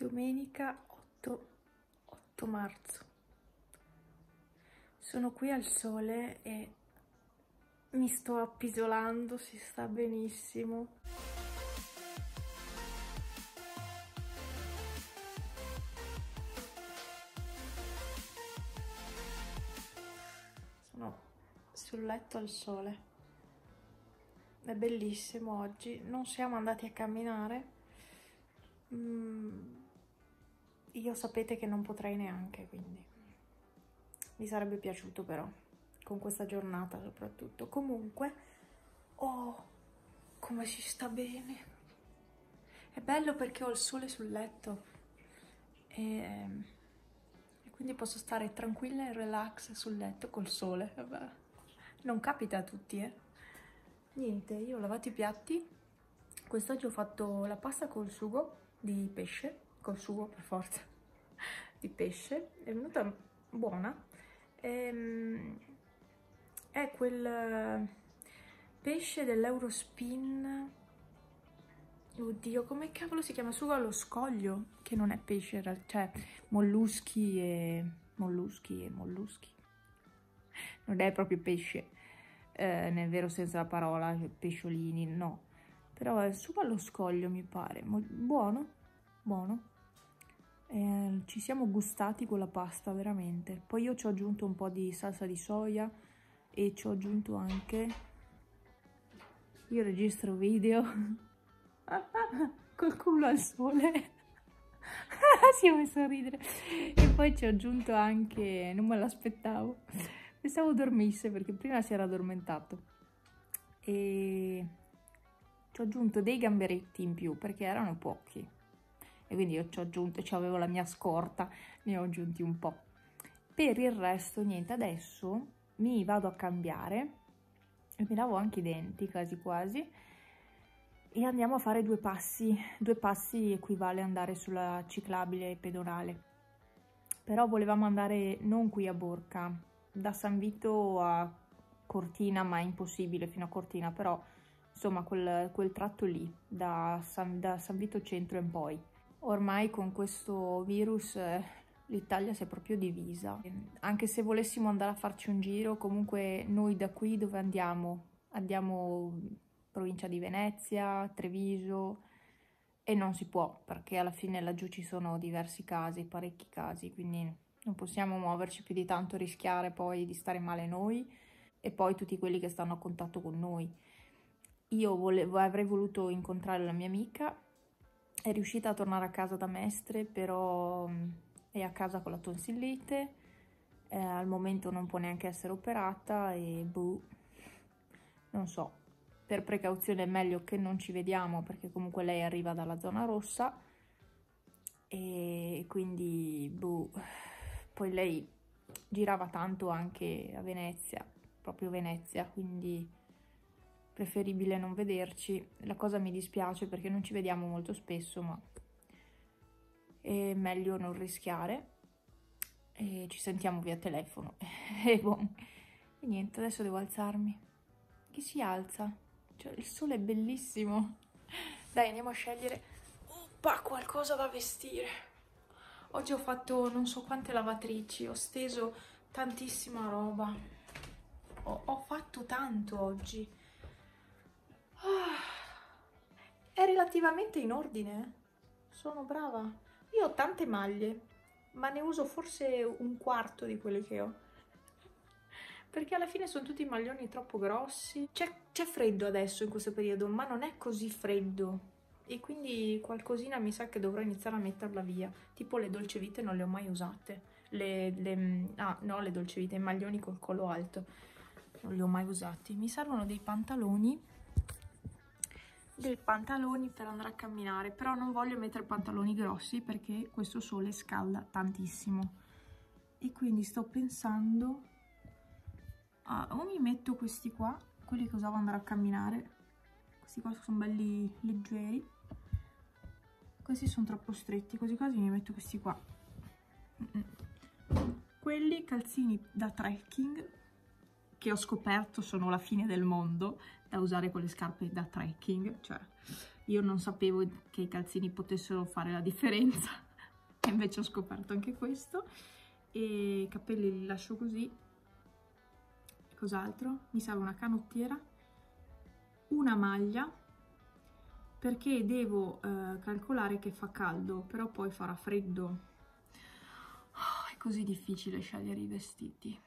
Domenica 8 marzo. Sono qui al sole e mi sto appisolando, si sta benissimo. Sono sul letto al sole. È bellissimo oggi. Non siamo andati a camminare. Io sapete che non potrei neanche, quindi mi sarebbe piaciuto però, con questa giornata soprattutto. Comunque, oh, come si sta bene. È bello perché ho il sole sul letto e quindi posso stare tranquilla e relax sul letto col sole. Vabbè. Non capita a tutti, Niente, io ho lavato i piatti. Quest'oggi ho fatto la pasta col sugo di pesce, col sugo per forza, di pesce. È venuta buona. È quel pesce dell'Eurospin. Oddio, come cavolo si chiama? Sugo allo scoglio, che non è pesce in realtà, cioè molluschi e molluschi. Non è proprio pesce, nel vero senso della parola, pesciolini, no. Però è sugo allo scoglio, mi pare. Buono, buono. Ci siamo gustati con la pasta, veramente. Poi io ci ho aggiunto un po' di salsa di soia e ci ho aggiunto anche... Io registro video col culo al sole. Si è messo a ridere. E poi ci ho aggiunto anche... Non me l'aspettavo. Pensavo dormisse perché prima si era addormentato. E ci ho aggiunto dei gamberetti in più perché erano pochi. E quindi io ci ho aggiunto, avevo la mia scorta, ne ho aggiunti un po'. Per il resto, niente, adesso mi vado a cambiare e mi lavo anche i denti, quasi quasi, e andiamo a fare 2 passi. 2 passi equivale a andare sulla ciclabile pedonale. Però volevamo andare non qui a Borca, da San Vito a Cortina, ma è impossibile fino a Cortina, però insomma quel tratto lì, da San Vito Centro in poi. Ormai con questo virus l'Italia si è proprio divisa. Anche se volessimo andare a farci un giro, comunque noi da qui dove andiamo? Andiamo in provincia di Venezia, Treviso, e non si può perché alla fine laggiù ci sono diversi casi, parecchi casi, quindi non possiamo muoverci più di tanto, rischiare poi di stare male noi e poi tutti quelli che stanno a contatto con noi. Io avrei voluto incontrare la mia amica. È riuscita a tornare a casa da Mestre, però è a casa con la tonsillite, al momento non può neanche essere operata e boh, non so, per precauzione è meglio che non ci vediamo perché comunque lei arriva dalla zona rossa e quindi boh, poi lei girava tanto anche a Venezia, proprio Venezia, quindi... preferibile non vederci. La cosa mi dispiace perché non ci vediamo molto spesso, ma è meglio non rischiare e ci sentiamo via telefono. E niente, adesso devo alzarmi. Chi si alza? Cioè, il sole è bellissimo. Dai, andiamo a scegliere qualcosa da vestire. Oggi ho fatto non so quante lavatrici, ho steso tantissima roba. Ho fatto tanto oggi. È relativamente in ordine, sono brava. Io ho tante maglie, ma ne uso forse un quarto di quelle che ho, perché alla fine sono tutti maglioni troppo grossi. C'è freddo adesso in questo periodo, ma non è così freddo, e quindi qualcosina mi sa che dovrò iniziare a metterla via. Tipo le Dolce Vita non le ho mai usate, no, le Dolce Vita, i maglioni col collo alto non li ho mai usati. Mi servono dei pantaloni per andare a camminare, però non voglio mettere pantaloni grossi perché questo sole scalda tantissimo e quindi sto pensando o mi metto questi qua, quelli che usavo andare a camminare. Questi qua sono belli leggeri, questi sono troppo stretti, così quasi mi metto questi qua. Quelli calzini da trekking che ho scoperto sono la fine del mondo da usare con le scarpe da trekking, cioè io non sapevo che i calzini potessero fare la differenza E invece ho scoperto anche questo. E i capelli li lascio così. Cos'altro? Mi serve una canottiera, una maglia, perché devo calcolare che fa caldo, però poi farà freddo. Oh, è così difficile scegliere i vestiti.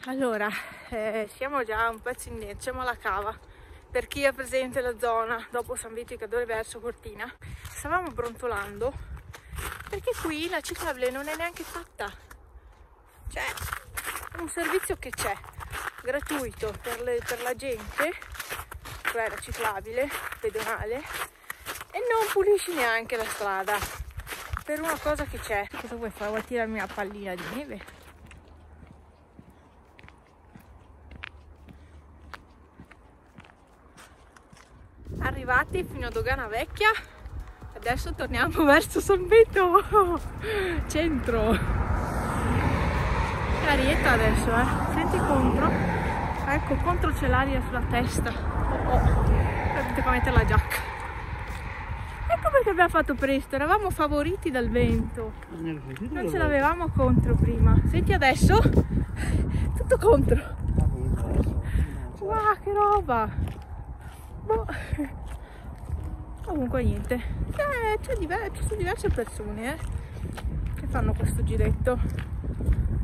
Allora, siamo già un pezzo indietro, siamo alla cava. Per chi è presente la zona, dopo San Vito di Cadore verso Cortina, stavamo brontolando perché qui la ciclabile non è neanche fatta. Cioè, è un servizio che c'è, gratuito per la gente, cioè la ciclabile, pedonale, e non pulisci neanche la strada per una cosa che c'è. Cosa vuoi fare? Vuoi tirarmi una pallina di neve? Arrivati fino a Dogana Vecchia, adesso torniamo verso San Vito, centro. Arietta adesso, senti contro, ecco, contro c'è l'aria sulla testa, devo mettere la giacca. Ecco perché abbiamo fatto presto, eravamo favoriti dal vento, non ce l'avevamo contro prima. Senti adesso, tutto contro. Wow, che roba! Boh. Comunque niente, ci sono diverse persone che fanno questo giretto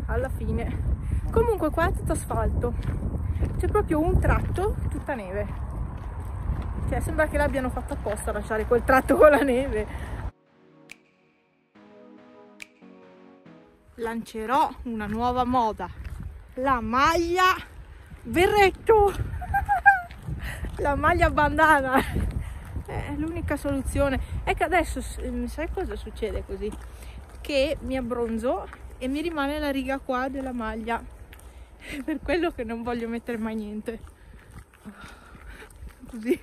alla fine. Comunque qua è tutto asfalto, c'è proprio un tratto tutta neve, cioè sembra che l'abbiano fatto apposta a lasciare quel tratto con la neve. Lancerò una nuova moda, la maglia berretto, la maglia bandana. È l'unica soluzione. È che adesso, sai cosa succede così? Che mi abbronzo e mi rimane la riga qua della maglia. Per quello che non voglio mettere mai niente. Così.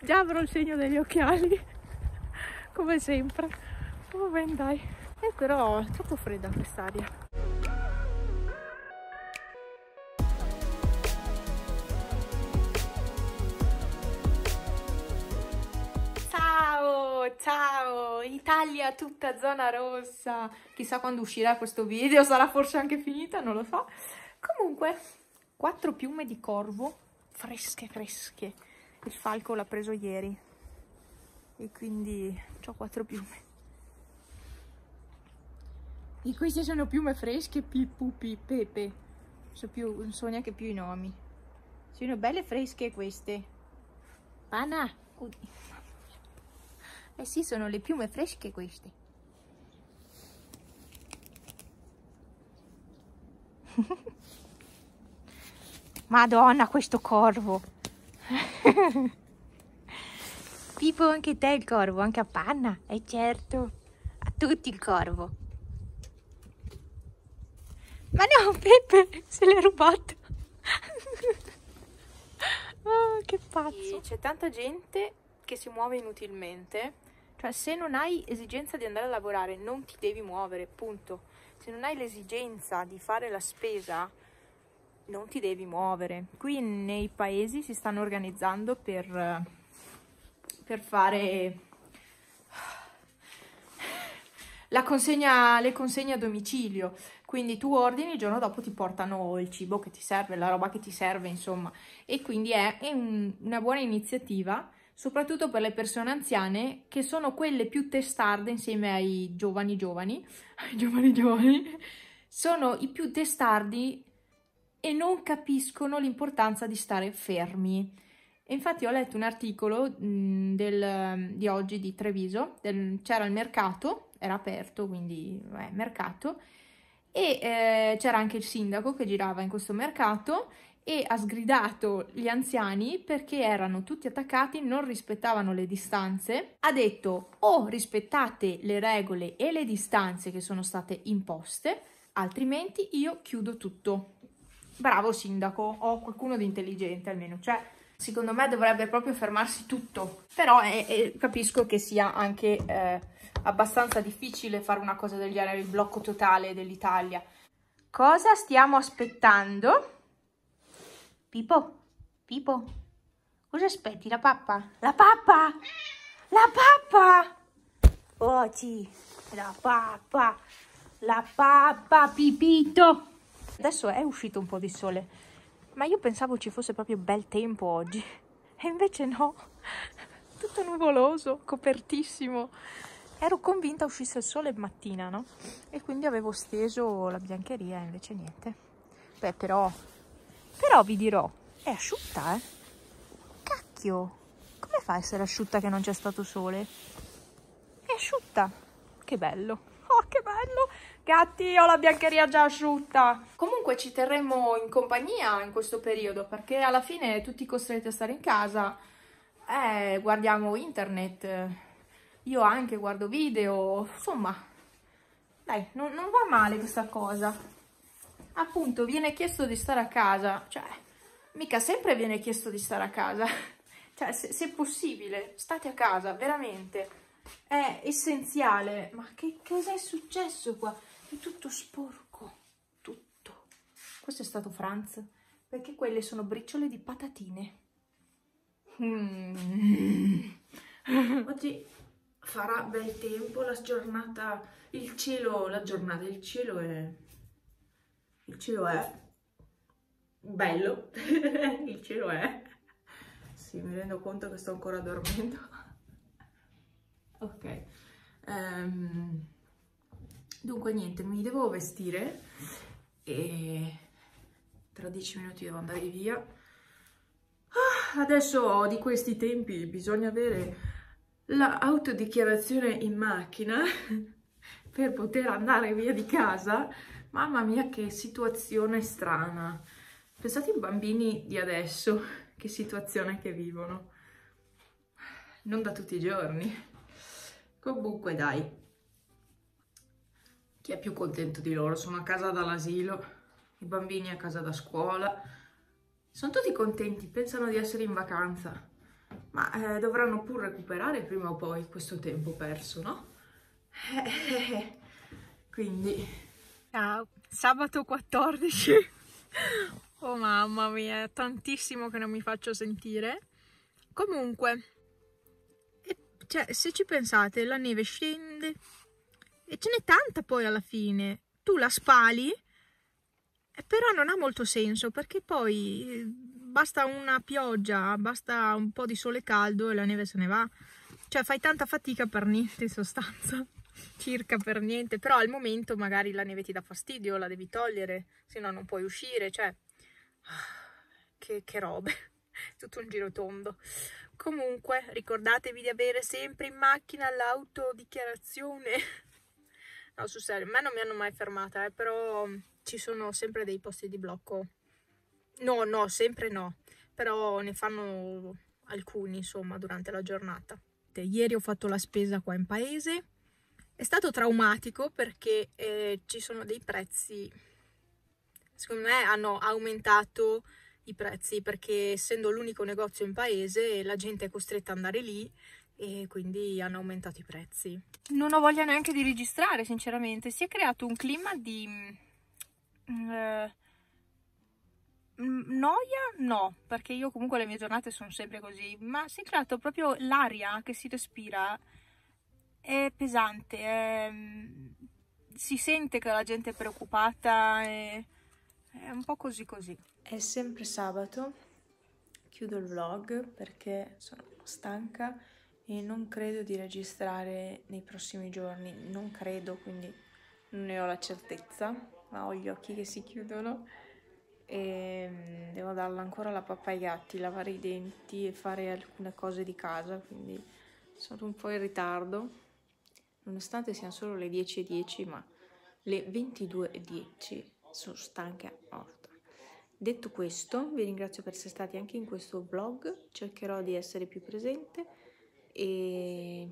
Già avrò il segno degli occhiali. Come sempre. Oh, ben dai. Però è troppo fredda quest'aria. Ciao, Italia tutta zona rossa. Chissà quando uscirà questo video, sarà forse anche finita, non lo so. Comunque, 4 piume di corvo, fresche. Il falco l'ha preso ieri e quindi ho 4 piume. E queste sono piume fresche, pupi, pepe. Non so neanche più i nomi. Sono belle fresche queste. Pana. Eh sì, sono le piume fresche queste. Madonna, questo corvo. Pippo, anche te il corvo, anche a Panna, certo. A tutti il corvo. Ma no, Peppe, se l'è rubato. Oh, che pazzo. C'è tanta gente che si muove inutilmente. Cioè, se non hai esigenza di andare a lavorare, non ti devi muovere, punto. Se non hai l'esigenza di fare la spesa, non ti devi muovere. Qui nei paesi si stanno organizzando per fare le consegne a domicilio. Quindi tu ordini, il giorno dopo ti portano il cibo che ti serve, la roba che ti serve, insomma. E quindi è una buona iniziativa, soprattutto per le persone anziane, che sono quelle più testarde insieme ai giovani, sono i più testardi e non capiscono l'importanza di stare fermi. E infatti ho letto un articolo di oggi di Treviso, c'era il mercato, era aperto, quindi mercato, e c'era anche il sindaco che girava in questo mercato e ha sgridato gli anziani perché erano tutti attaccati, non rispettavano le distanze. Ha detto: o rispettate le regole e le distanze che sono state imposte, altrimenti io chiudo tutto. Bravo sindaco, o qualcuno di intelligente almeno, cioè Secondo me dovrebbe proprio fermarsi tutto, però capisco che sia anche abbastanza difficile fare una cosa del genere, il blocco totale dell'Italia. Cosa stiamo aspettando? Pippo, Pippo, cosa aspetti? La pappa? La pappa! La pappa! Oh sì, la pappa, Pipito! Adesso è uscito un po' di sole, ma io pensavo ci fosse proprio bel tempo oggi, e invece no, tutto nuvoloso, copertissimo. Ero convinta uscisse il sole mattina, no? E quindi avevo steso la biancheria, invece niente. Beh, però vi dirò, è asciutta, eh? Cacchio, come fa a essere asciutta che non c'è stato sole? È asciutta, che bello, oh che bello, gatti, ho la biancheria già asciutta. Comunque ci terremo in compagnia in questo periodo, perché alla fine tutti costretti a stare in casa, guardiamo internet, io anche guardo video, insomma, dai, non va male questa cosa. Appunto, viene chiesto di stare a casa, cioè, mica sempre viene chiesto di stare a casa, cioè, se possibile, state a casa, veramente, è essenziale. Ma che cosa è successo qua? È tutto sporco, tutto. Questo è stato Franz, perché quelle sono briciole di patatine. Oggi farà bel tempo, la giornata, il cielo è bello, il cielo è, sì, mi rendo conto che sto ancora dormendo, ok, dunque niente, mi devo vestire e tra 10 minuti devo andare via. Adesso di questi tempi bisogna avere l'autodichiarazione in macchina per poter andare via di casa. Mamma mia, che situazione strana. Pensate ai bambini di adesso, che situazione che vivono. Non da tutti i giorni. Comunque dai, chi è più contento di loro? Sono a casa dall'asilo, i bambini a casa da scuola. Sono tutti contenti, pensano di essere in vacanza, ma dovranno pur recuperare prima o poi questo tempo perso, no? Quindi... Ciao, sabato 14. Oh mamma mia, è tantissimo che non mi faccio sentire. Comunque, cioè, se ci pensate, la neve scende e ce n'è tanta poi alla fine. Tu la spali, però non ha molto senso, perché poi basta una pioggia, basta un po' di sole caldo e la neve se ne va. Cioè fai tanta fatica per niente in sostanza, circa per niente, però al momento magari la neve ti dà fastidio, la devi togliere, se no non puoi uscire, cioè che robe, tutto un giro tondo. Comunque ricordatevi di avere sempre in macchina l'autodichiarazione. No, sul serio, a me non mi hanno mai fermata, però ci sono sempre dei posti di blocco. No, sempre no, però ne fanno alcuni, insomma, durante la giornata. Ieri ho fatto la spesa qua in paese, è stato traumatico perché ci sono dei prezzi, secondo me hanno aumentato i prezzi, perché essendo l'unico negozio in paese la gente è costretta ad andare lì e quindi hanno aumentato i prezzi. Non ho voglia neanche di registrare, sinceramente. Si è creato un clima di noia, no, perché io comunque le mie giornate sono sempre così, ma si è creato proprio l'aria che si respira, è pesante, si sente che la gente è preoccupata, è un po' così così. È sempre sabato, chiudo il vlog perché sono stanca e non credo di registrare nei prossimi giorni, non credo, quindi non ne ho la certezza, ma ho gli occhi che si chiudono e devo darla ancora la pappa ai gatti, lavare i denti e fare alcune cose di casa, quindi sono un po' in ritardo, nonostante siano solo le 10:10, ma le 22:10 sono stanca morta. Detto questo, vi ringrazio per essere stati anche in questo vlog, cercherò di essere più presente e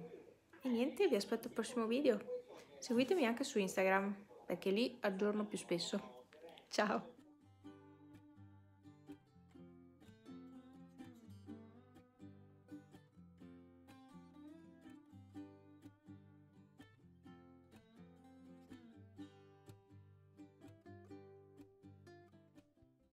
niente, vi aspetto al prossimo video. Seguitemi anche su Instagram, perché lì aggiorno più spesso. Ciao!